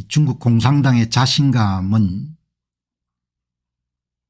이 중국 공산당의 자신감은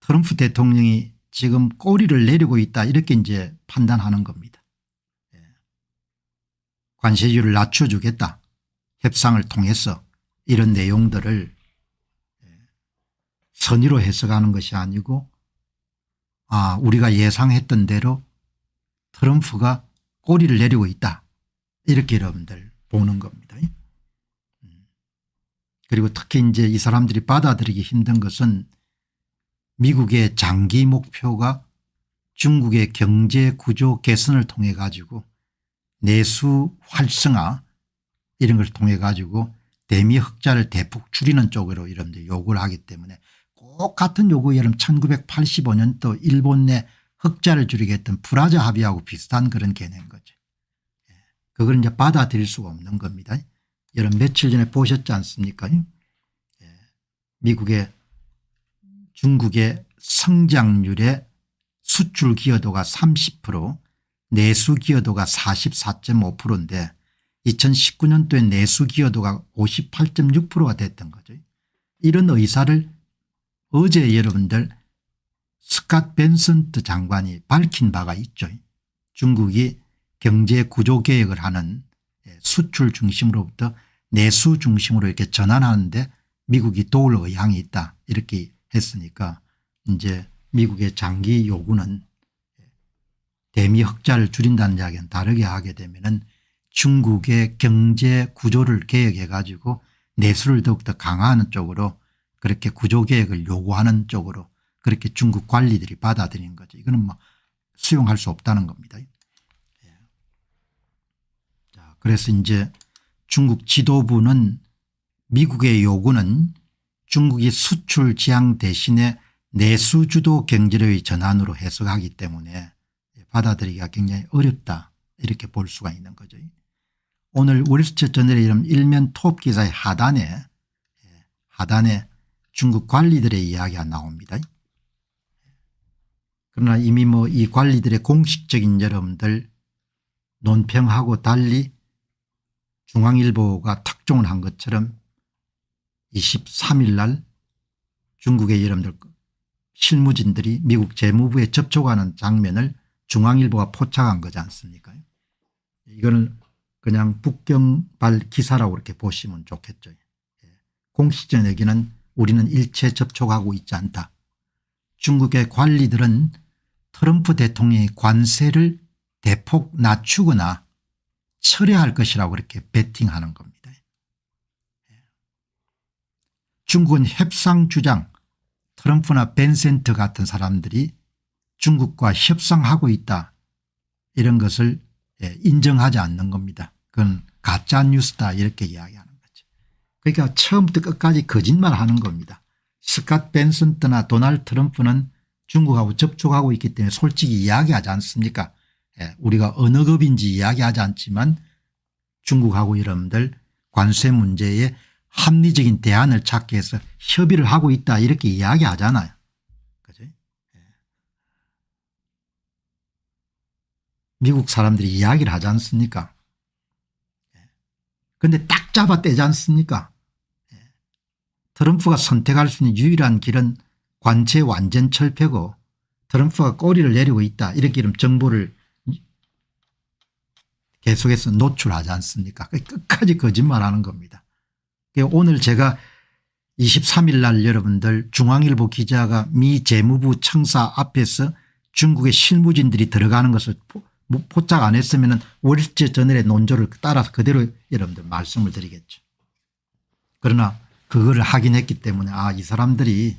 트럼프 대통령이 지금 꼬리를 내리고 있다 이렇게 이제 판단하는 겁니다. 관세율을 낮춰주겠다. 협상을 통해서 이런 내용들을 선의로 해석하는 것이 아니고 우리가 예상했던 대로 트럼프가 꼬리를 내리고 있다. 이렇게 여러분들 보는 겁니다. 그리고 특히 이제 이 사람들이 받아들이기 힘든 것은 미국의 장기 목표가 중국의 경제 구조 개선을 통해 가지고 내수 활성화 이런 걸 통해 가지고 대미 흑자를 대폭 줄이는 쪽으로 여러분들 요구를 하기 때문에 꼭 같은 요구 여러분 1985년도 일본 내 흑자를 줄이게 했던 프라자 합의하고 비슷한 그런 개념인 거죠. 그걸 이제 받아들일 수가 없는 겁니다. 여러분 며칠 전에 보셨지 않습니까? 미국의 중국의 성장률의 수출 기여도가 30% 내수 기여도가 44.5%인데 2019년도에 내수 기여도가 58.6%가 됐던 거죠. 이런 의사를 어제 여러분들 스캇 벤선트 장관이 밝힌 바가 있죠. 중국이 경제 구조 개혁을 하는 수출 중심으로부터 내수 중심으로 이렇게 전환하는데 미국이 도울 의향이 있다 이렇게 했으니까 이제 미국의 장기 요구는 대미 흑자를 줄인다는 이야기는 다르게 하게 되면은 중국의 경제 구조를 개혁해 가지고 내수를 더욱더 강화하는 쪽으로 그렇게 구조 개혁을 요구하는 쪽으로 그렇게 중국 관리들이 받아들인 거죠. 이거는 뭐 수용할 수 없다는 겁니다. 자, 그래서 이제 중국 지도부는 미국의 요구는 중국이 수출 지향 대신에 내수 주도 경제력의 전환으로 해석하기 때문에 받아들이기가 굉장히 어렵다 이렇게 볼 수가 있는 거죠. 오늘 월스트리트저널의 이런 일면 톱 기사의 하단에 중국 관리들의 이야기가 나옵니다. 그러나 이미 뭐 이 관리들의 공식적인 여러분들 논평하고 달리 중앙일보가 특종을 한 것처럼 23일 날 중국의 여러분들 실무진들이 미국 재무부에 접촉하는 장면을 중앙일보가 포착한 거지 않습니까? 이거는 그냥 북경발 기사라고 이렇게 보시면 좋겠죠. 공식적인 얘기는 우리는 일체 접촉하고 있지 않다. 중국의 관리들은 트럼프 대통령의 관세를 대폭 낮추거나 철회할 것이라고 이렇게 베팅하는 겁니다. 중국은 협상 주장 트럼프나 벤센트 같은 사람들이 중국과 협상하고 있다 이런 것을 인정하지 않는 겁니다. 그건 가짜 뉴스다 이렇게 이야기하는 거죠. 그러니까 처음부터 끝까지 거짓말하는 겁니다. 스캇 벤센트나 도널드 트럼프는 중국하고 접촉하고 있기 때문에 솔직히 이야기하지 않습니까? 우리가 어느 급인지 이야기하지 않지만 중국하고 여러분들 관세 문제에 합리적인 대안을 찾기 위해서 협의를 하고 있다 이렇게 이야기하잖아요. 그죠? 미국 사람들이 이야기를 하지 않습니까? 그런데 딱 잡아 떼지 않습니까? 트럼프가 선택할 수 있는 유일한 길은 관세 완전 철폐고 트럼프가 꼬리를 내리고 있다 이렇게 이런 정보를 계속해서 노출하지 않습니까? 끝까지 거짓말하는 겁니다. 오늘 제가 23일 날 여러분들 중앙일보 기자가 미 재무부 청사 앞에서 중국의 실무진들이 들어가는 것을 포착 안 했으면 월스트리트저널의 논조를 따라서 그대로 여러분들 말씀을 드리겠죠. 그러나 그거를 확인했기 때문에 이 사람들이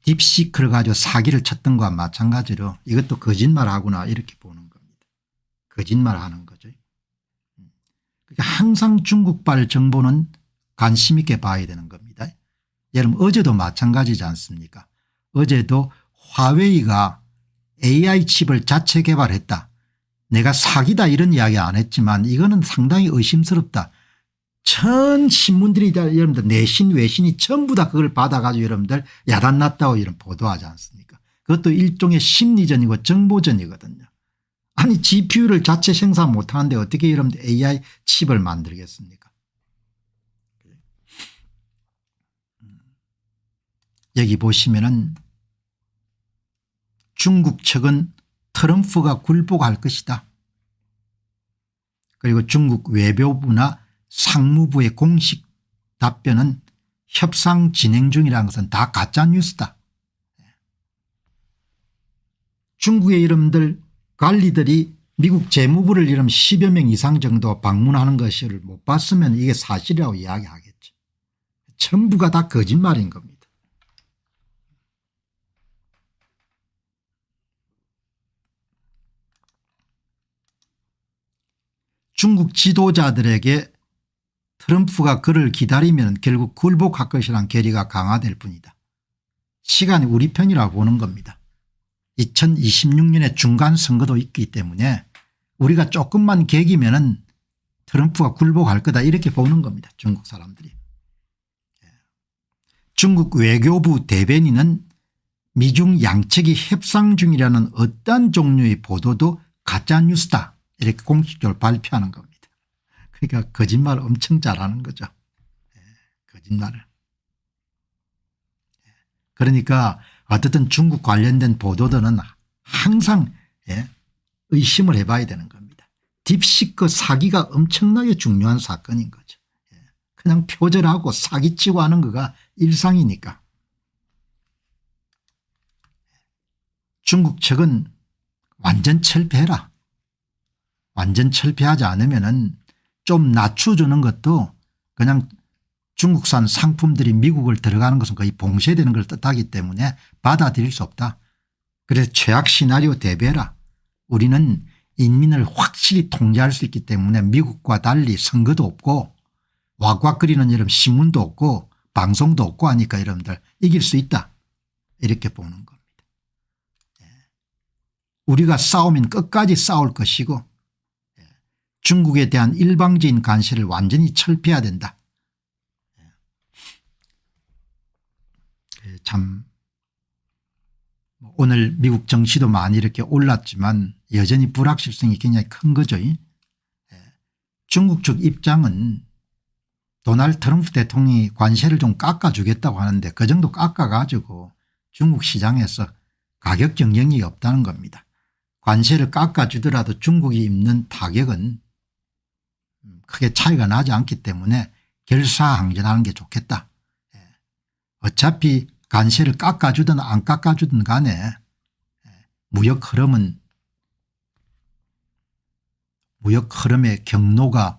딥시크를 가지고 사기를 쳤던 것과 마찬가지로 이것도 거짓말하구나 이렇게 보는 겁니다. 거짓말하는 거죠. 그러니까 항상 중국발 정보는 관심 있게 봐야 되는 겁니다. 여러분 어제도 마찬가지지 않습니까? 어제도 화웨이가 AI 칩을 자체 개발했다. 내가 사기다 이런 이야기 안 했지만 이거는 상당히 의심스럽다. 전 신문들이 다 여러분들 내신 외신이 전부 다 그걸 받아가지고 여러분들 야단났다고 이런 보도하지 않습니까? 그것도 일종의 심리전이고 정보전이거든요. 아니 GPU를 자체 생산 못하는데 어떻게 여러분들 AI 칩을 만들겠습니까? 여기 보시면은 중국 측은 트럼프가 굴복할 것이다. 그리고 중국 외교부나 상무부의 공식 답변은 협상 진행 중이라는 것은 다 가짜뉴스다. 중국의 여러분들 관리들이 미국 재무부를 이런 10여 명 이상 정도 방문하는 것을 못 봤으면 이게 사실이라고 이야기하겠죠. 전부가 다 거짓말인 겁니다. 중국 지도자들에게 트럼프가 그를 기다리면 결국 굴복할 것이라는 결의가 강화될 뿐이다. 시간이 우리 편이라고 보는 겁니다. 2026년에 중간선거도 있기 때문에 우리가 조금만 개기면은 트럼프가 굴복할 거다 이렇게 보는 겁니다. 중국 사람들이. 중국 외교부 대변인은 미중 양측이 협상 중이라는 어떤 종류의 보도도 가짜뉴스다 이렇게 공식적으로 발표하는 겁니다. 그러니까 거짓말 엄청 잘하는 거죠. 거짓말을. 그러니까 어쨌든 중국 관련된 보도들은 항상 의심을 해봐야 되는 겁니다. 딥시크 사기가 엄청나게 중요한 사건인 거죠. 그냥 표절하고 사기치고 하는 거가 일상이니까. 중국 측은 완전 철폐해라. 완전 철폐하지 않으면은 좀 낮춰주는 것도 그냥 중국산 상품들이 미국을 들어가는 것은 거의 봉쇄되는 걸 뜻하기 때문에 받아들일 수 없다. 그래서 최악 시나리오 대비해라. 우리는 인민을 확실히 통제할 수 있기 때문에 미국과 달리 선거도 없고 왁왁거리는 이런 신문도 없고 방송도 없고 하니까 여러분들 이길 수 있다. 이렇게 보는 겁니다. 우리가 싸우면 끝까지 싸울 것이고 중국에 대한 일방적인 관세를 완전히 철폐해야 된다. 참 오늘 미국 정치도 많이 이렇게 올랐지만 여전히 불확실성이 굉장히 큰 거죠. 중국 측 입장은 도널드 트럼프 대통령이 관세를 좀 깎아주겠다고 하는데 그 정도 깎아가지고 중국 시장에서 가격 경쟁력이 없다는 겁니다. 관세를 깎아주더라도 중국이 입는 타격은 크게 차이가 나지 않기 때문에 결사항전하는 게 좋겠다. 어차피 관세를 깎아주든 안 깎아주든 간에 무역 흐름의 경로가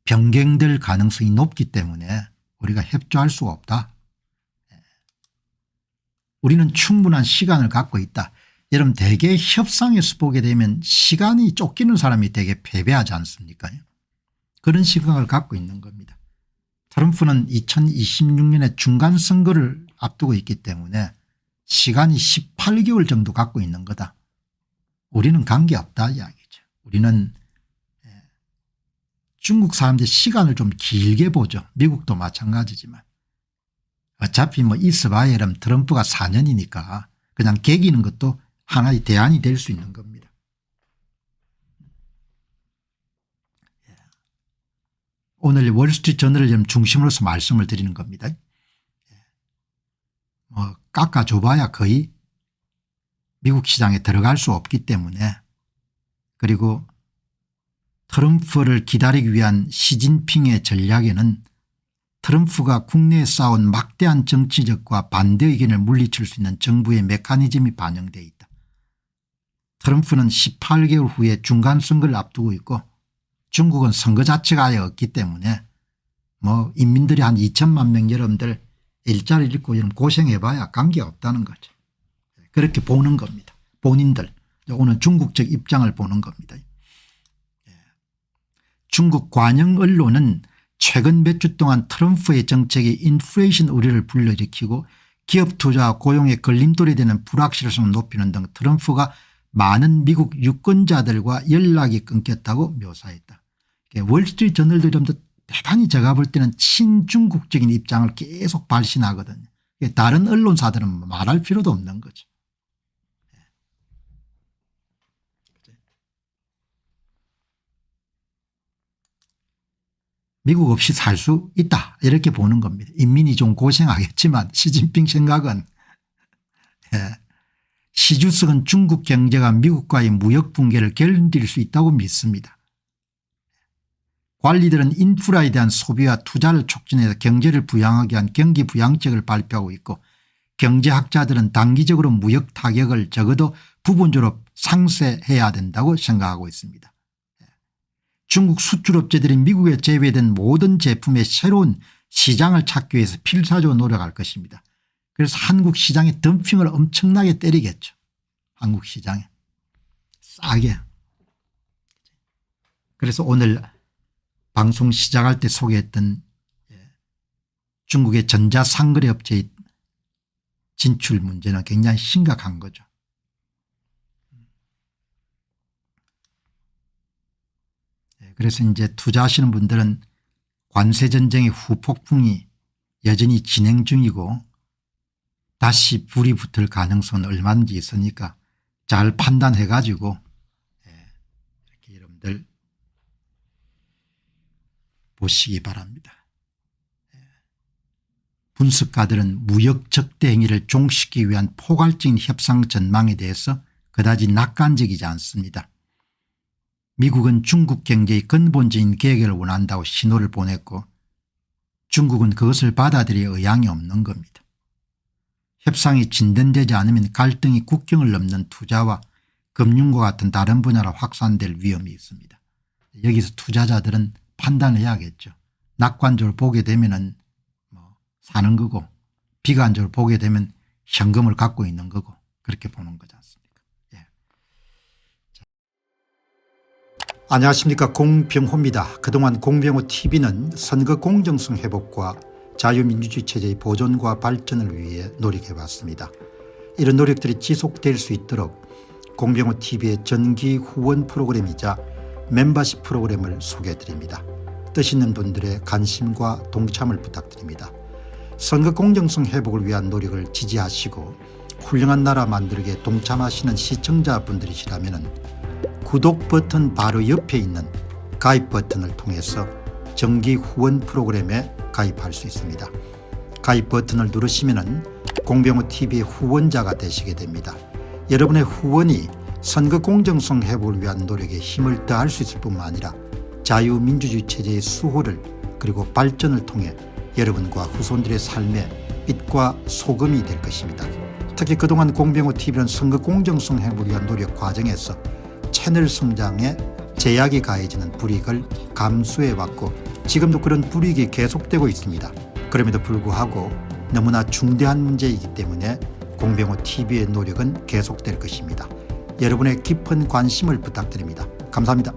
변경될 가능성이 높기 때문에 우리가 협조할 수가 없다. 우리는 충분한 시간을 갖고 있다. 여러분 대개 협상에서 보게 되면 시간이 쫓기는 사람이 되게 패배하지 않습니까? 그런 시각을 갖고 있는 겁니다. 트럼프는 2026년에 중간선거를 앞두고 있기 때문에 시간이 18개월 정도 갖고 있는 거다. 우리는 관계없다 이야기죠. 우리는 중국 사람들이 시간을 좀 길게 보죠. 미국도 마찬가지지만. 어차피 뭐 있어봐야 여러분 트럼프가 4년이니까 그냥 개기는 것도 하나의 대안이 될 수 있는 겁니다. 오늘 월스트리트 저널을 좀 중심으로서 말씀을 드리는 겁니다. 뭐 깎아줘봐야 거의 미국 시장에 들어갈 수 없기 때문에 그리고 트럼프를 기다리기 위한 시진핑의 전략에는 트럼프가 국내에 쌓아온 막대한 정치적과 반대 의견을 물리칠 수 있는 정부의 메커니즘이 반영되어 있다. 트럼프는 18개월 후에 중간선거를 앞두고 있고 중국은 선거 자체가 아예 없기 때문에 뭐 인민들이 한 2천만 명 여러분들 일자리 잃고 이런 고생해봐야 관계없다는 거죠. 그렇게 보는 겁니다. 본인들 오늘 중국적 입장을 보는 겁니다. 중국 관영 언론은 최근 몇 주 동안 트럼프의 정책이 인플레이션 우려를 불러일으키고 기업 투자와 고용에 걸림돌이 되는 불확실성을 높이는 등 트럼프가 많은 미국 유권자들과 연락이 끊겼다고 묘사했다. 월스트리트 저널도 좀 더 대단히 제가 볼 때는 친중국적인 입장을 계속 발신하거든요. 다른 언론사들은 말할 필요도 없는 거죠. 미국 없이 살 수 있다 이렇게 보는 겁니다. 인민이 좀 고생하겠지만 시진핑 생각은 시주석은 중국 경제가 미국과의 무역 붕괴를 견딜 수 있다고 믿습니다. 관리들은 인프라에 대한 소비와 투자를 촉진해서 경제를 부양하기 위한 경기 부양책을 발표하고 있고 경제학자들은 단기적으로 무역 타격을 적어도 부분적으로 상쇄해야 된다고 생각하고 있습니다. 중국 수출업체들이 미국에 제외된 모든 제품의 새로운 시장을 찾기 위해서 필사적으로 노력할 것입니다. 그래서 한국 시장에 덤핑을 엄청나게 때리겠죠. 한국 시장에 싸게. 그래서 오늘 방송 시작할 때 소개했던 중국의 전자상거래업체의 진출 문제는 굉장히 심각한 거죠. 그래서 이제 투자하시는 분들은 관세전쟁의 후폭풍이 여전히 진행 중이고 다시 불이 붙을 가능성은 얼마든지 있으니까 잘 판단해 가지고 이렇게 여러분들 보시기 바랍니다. 분석가들은 무역 적대 행위를 종식시키기 위한 포괄적인 협상 전망에 대해서 그다지 낙관적이지 않습니다. 미국은 중국 경제의 근본적인 개혁을 원한다고 신호를 보냈고 중국은 그것을 받아들일 의향이 없는 겁니다. 협상이 진전되지 않으면 갈등이 국경을 넘는 투자와 금융과 같은 다른 분야로 확산될 위험이 있습니다. 여기서 투자자들은 판단을 해야겠죠. 낙관적으로 보게 되면은 사는 거고 비관적으로 보게 되면 현금을 갖고 있는 거고 그렇게 보는 거지 않습니까? 예. 안녕하십니까, 공병호입니다. 그동안 공병호TV는 선거 공정성 회복과 자유민주주의 체제의 보존과 발전을 위해 노력해왔습니다. 이런 노력들이 지속될 수 있도록 공병호TV의 정기 후원 프로그램이자 멤버십 프로그램을 소개해드립니다. 뜻 있는 분들의 관심과 동참을 부탁드립니다. 선거 공정성 회복을 위한 노력을 지지하시고 훌륭한 나라 만들기에 동참하시는 시청자분들이시라면 구독 버튼 바로 옆에 있는 가입 버튼을 통해서 정기 후원 프로그램에 가입할 수 있습니다. 가입 버튼을 누르시면 공병호TV의 후원자가 되시게 됩니다. 여러분의 후원이 선거 공정성 회복을 위한 노력에 힘을 더할 수 있을 뿐만 아니라 자유민주주의 체제의 수호를 그리고 발전을 통해 여러분과 후손들의 삶에 빛과 소금이 될 것입니다. 특히 그동안 공병호TV는 선거 공정성 회복을 위한 노력 과정에서 채널 성장에 제약이 가해지는 불이익을 감수해왔고 지금도 그런 불이익이 계속되고 있습니다. 그럼에도 불구하고 너무나 중대한 문제이기 때문에 공병호TV의 노력은 계속될 것입니다. 여러분의 깊은 관심을 부탁드립니다. 감사합니다.